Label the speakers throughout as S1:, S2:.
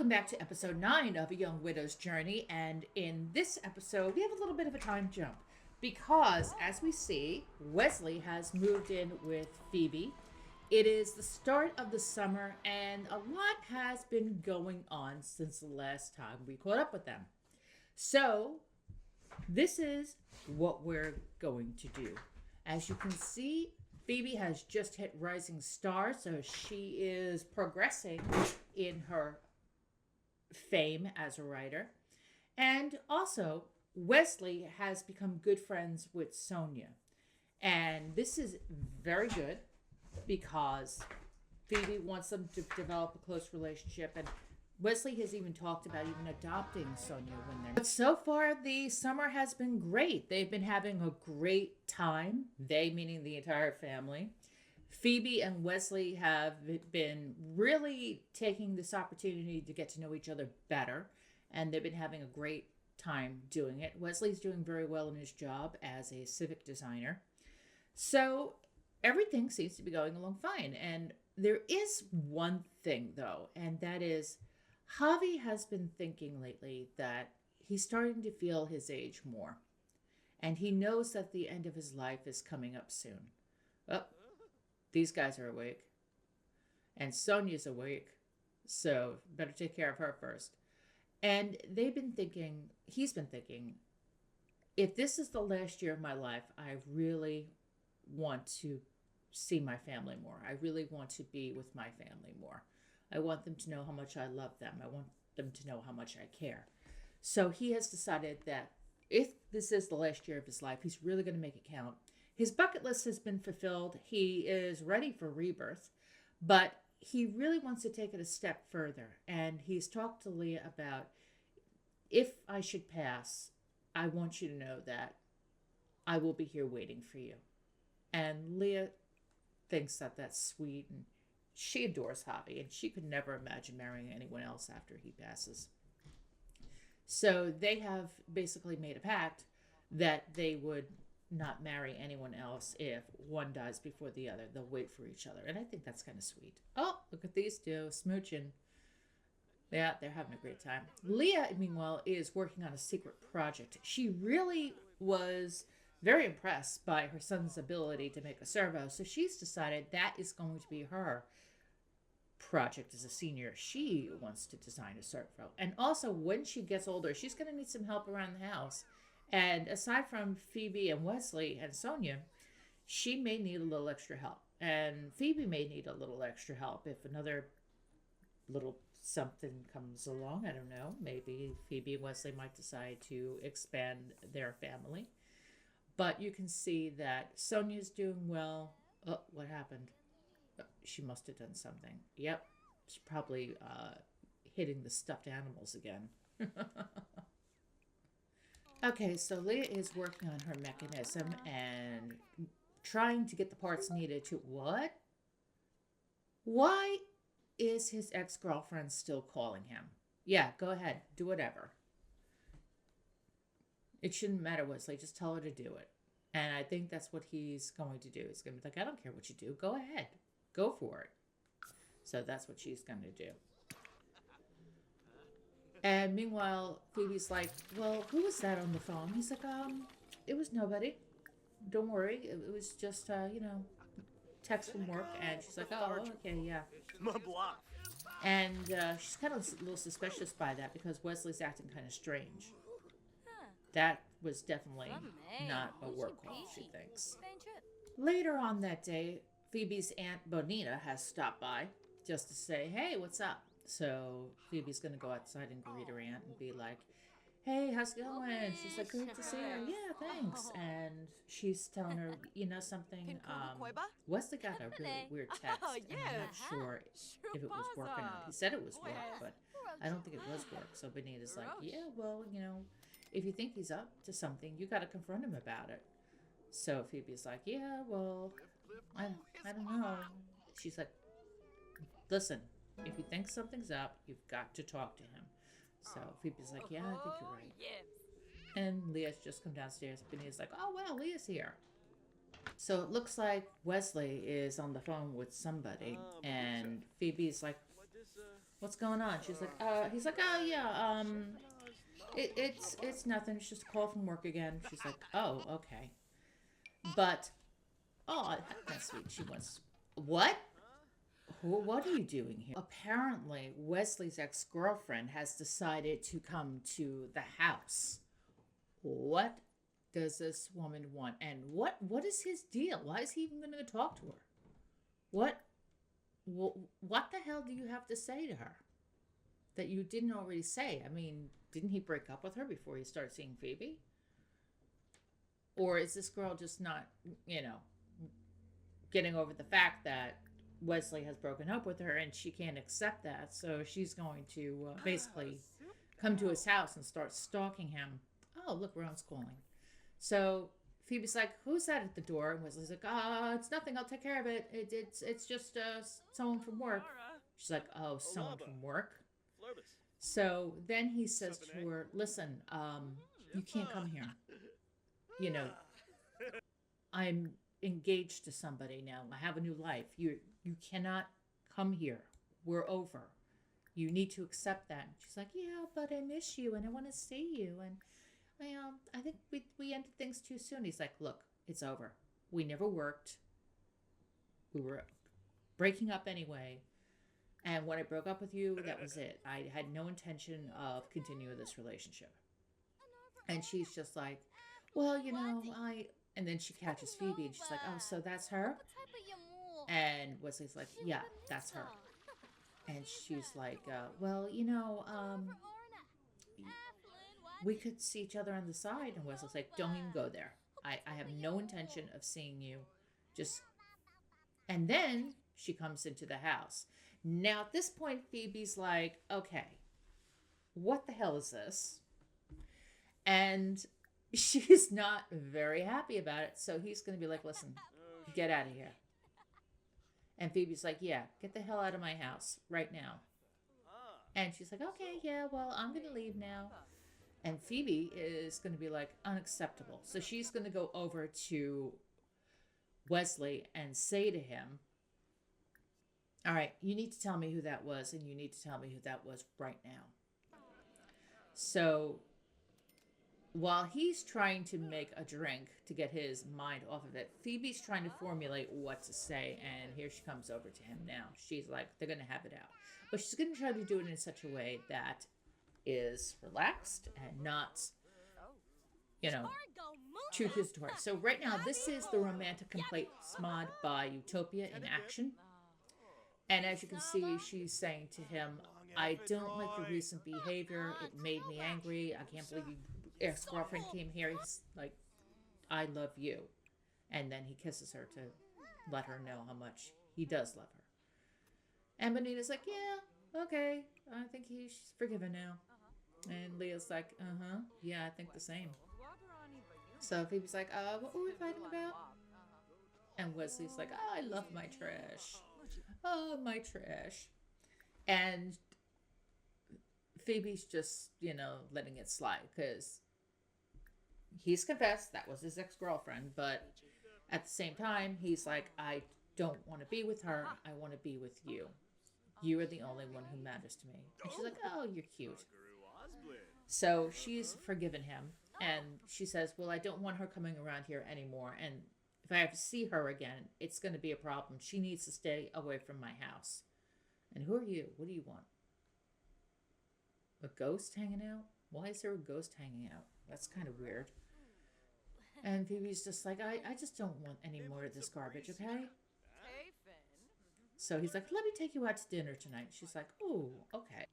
S1: Welcome back to episode 9 of A Young Widow's Journey. And in this episode, we have a little bit of a time jump because, as we see, Wesley has moved in with Phoebe. It is the start of the summer, and a lot has been going on since the last time we caught up with them. So, this is what we're going to do. As you can see, Phoebe has just hit Rising Star, so she is progressing in her fame as a writer. And also, Wesley has become good friends with Sonia. And this is very good because Phoebe wants them to develop a close relationship. And Wesley has even talked about even adopting Sonia when they're. But so far, the summer has been great. They've been having a great time. They, meaning the entire family. Phoebe and Wesley have been really taking this opportunity to get to know each other better, and they've been having a great time doing it. Wesley's doing very well in his job as a civic designer. So everything seems to be going along fine. And there is one thing, though, and that is Javi has been thinking lately that he's starting to feel his age more. And he knows that the end of his life is coming up soon. Oh, these guys are awake. And Sonia's awake. So better take care of her first. And he's been thinking, if this is the last year of my life, I really want to see my family more. I really want to be with my family more. I want them to know how much I love them. I want them to know how much I care. So he has decided that if this is the last year of his life, he's really going to make it count. His bucket list has been fulfilled. He is ready for rebirth, but he really wants to take it a step further. And he's talked to Leah about, if I should pass, I want you to know that I will be here waiting for you. And Leah thinks that that's sweet, and she adores Javi, and she could never imagine marrying anyone else after he passes. So they have basically made a pact that they would not marry anyone else if one dies before the other. They'll wait for each other. And I think that's kind of sweet. Oh, look at these two smooching. Yeah, they're having a great time. Leah, meanwhile, is working on a secret project. She really was very impressed by her son's ability to make a servo. So she's decided that is going to be her project as a senior. She wants to design a servo. And also, when she gets older, she's going to need some help around the house. And aside from Phoebe and Wesley and Sonia, she may need a little extra help. And Phoebe may need a little extra help if another little something comes along. I don't know. Maybe Phoebe and Wesley might decide to expand their family. But you can see that Sonia's doing well. Oh, what happened? Oh, she must have done something. Yep. She's probably hitting the stuffed animals again. Okay, so Leah is working on her mechanism and trying to get the parts needed to... What? Why is his ex-girlfriend still calling him? Yeah, go ahead. Do whatever. It shouldn't matter, Wesley. Just tell her to do it. And I think that's what he's going to do. He's going to be like, I don't care what you do. Go ahead. Go for it. So that's what she's going to do. And meanwhile, Phoebe's like, well, who was that on the phone? He's like, it was nobody. Don't worry. It was just, text from work. And she's like, oh, okay, yeah. And she's kind of a little suspicious by that because Wesley's acting kind of strange. That was definitely not a work call, she thinks. Later on that day, Phoebe's Aunt Bonita has stopped by just to say, hey, what's up? So Phoebe's going to go outside and greet her aunt and be like, hey, how's it going? She's like, good to see her. Yeah, thanks. And she's telling her, you know something? Wesley got a really weird text, and I'm not sure if it was work or not. He said it was work, but I don't think it was work. So Bonita's like, yeah, well, if you think he's up to something, you got to confront him about it. So Phoebe's like, yeah, well, I don't know. She's like, listen, if you think something's up, you've got to talk to him. So Phoebe's like, yeah, I think you're right. And Leah's just come downstairs. Benita's like, oh, wow, Leah's here. So it looks like Wesley is on the phone with somebody. And Phoebe's like, What's going on? She's like, he's like, oh yeah, it's nothing. It's just a call from work again. She's like, oh, okay. But, oh, that's sweet. She wants, what? What are you doing here? Apparently, Wesley's ex-girlfriend has decided to come to the house. What does this woman want? And what is his deal? Why is he even going to talk to her? What what the hell do you have to say to her that you didn't already say? I mean, didn't he break up with her before he started seeing Phoebe? Or is this girl just not, you know, getting over the fact that Wesley has broken up with her and she can't accept that? So she's going to basically come to his house and start stalking him. Oh, look, Ron's calling. So Phoebe's like, "Who's that at the door?" And Wesley's like, it's nothing. I'll take care of it. It's just someone from work." She's like, "Oh, someone from work." So then he says to her, "Listen, you can't come here. You know, I'm engaged to somebody now. I have a new life. You cannot come here. We're over. You need to accept that." And she's like, "Yeah, but I miss you and I want to see you, and I think we ended things too soon." He's like, "Look, it's over. We never worked. We were breaking up anyway. And when I broke up with you, that was it. I had no intention of continuing this relationship." And she's just like, "Well, I..." And then she catches Phoebe and she's like, "Oh, so that's her?" And Wesley's like, "Yeah, that's her." And she's like, "Well, we could see each other on the side." And Wesley's like, "Don't even go there. I have no intention of seeing you. Just..." And then she comes into the house. Now, at this point, Phoebe's like, "Okay, what the hell is this?" And she's not very happy about it. So he's going to be like, "Listen, get out of here." And Phoebe's like, "Yeah, get the hell out of my house right now." And she's like, "Okay, yeah, well, I'm going to leave now." And Phoebe is going to be like, "Unacceptable." So she's going to go over to Wesley and say to him, "All right, you need to tell me who that was, and you need to tell me who that was right now." So while he's trying to make a drink to get his mind off of it, Phoebe's trying to formulate what to say, and here she comes over to him now. She's like, they're going to have it out. But she's going to try to do it in such a way that is relaxed and not, too accusatory. So right now, this is the romantic complaints mod by Utoypia in action. And as you can see, she's saying to him, "I don't like your recent behavior. It made me angry. I can't believe your ex-girlfriend came here." He's like, "I love you." And then he kisses her to let her know how much he does love her. And Bonita's like, "Yeah, okay. I think she's forgiven now." And Leah's like, "Uh-huh. Yeah, I think the same." So Phoebe's like, "What were we fighting about?" And Wesley's like, "Oh, I love my trash. Oh, my trash." And Phoebe's just, letting it slide because he's confessed that was his ex-girlfriend. But at the same time, he's like, "I don't want to be with her. I want to be with you. You are the only one who matters to me." And she's like, "Oh, you're cute." So she's forgiven him. And she says, "Well, I don't want her coming around here anymore. And if I have to see her again, it's going to be a problem. She needs to stay away from my house." And who are you? What do you want? A ghost hanging out? Why is there a ghost hanging out? That's kind of weird. And Phoebe's just like, I just don't want any more of this garbage, okay? So he's like, "Let me take you out to dinner tonight." She's like, "Oh, okay."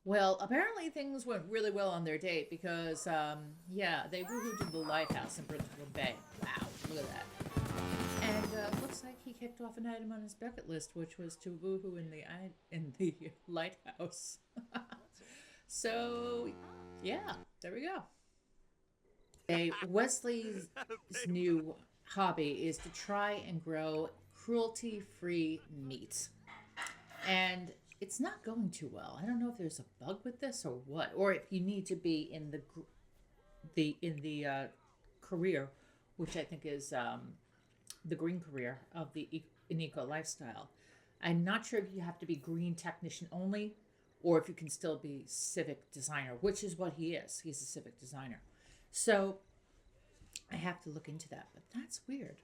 S1: Well, apparently things went really well on their date because, they woohooed in the lighthouse in Bridgeland Bay. Wow, look at that. And looks like he kicked off an item on his bucket list, which was to woohoo in the lighthouse. So, yeah, there we go. Wesley's new hobby is to try and grow cruelty-free meat. And it's not going too well. I don't know if there's a bug with this or what, or if you need to be in the career, which I think is the green career of the eco lifestyle. I'm not sure if you have to be green technician only, or if you can still be civic designer, which is what he is. He's a civic designer. So I have to look into that, but that's weird.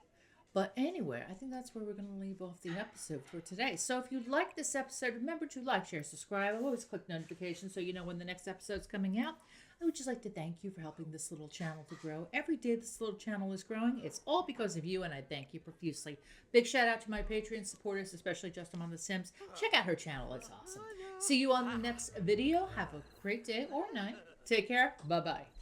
S1: But anyway, I think that's where we're going to leave off the episode for today. So if you like this episode, remember to like, share, subscribe. Always click notifications so you know when the next episode's coming out. I would just like to thank you for helping this little channel to grow. Every day this little channel is growing. It's all because of you, and I thank you profusely. Big shout out to my Patreon supporters, especially Justin on The Sims. Check out her channel. It's awesome. See you on the next video. Have a great day or night. Take care. Bye-bye.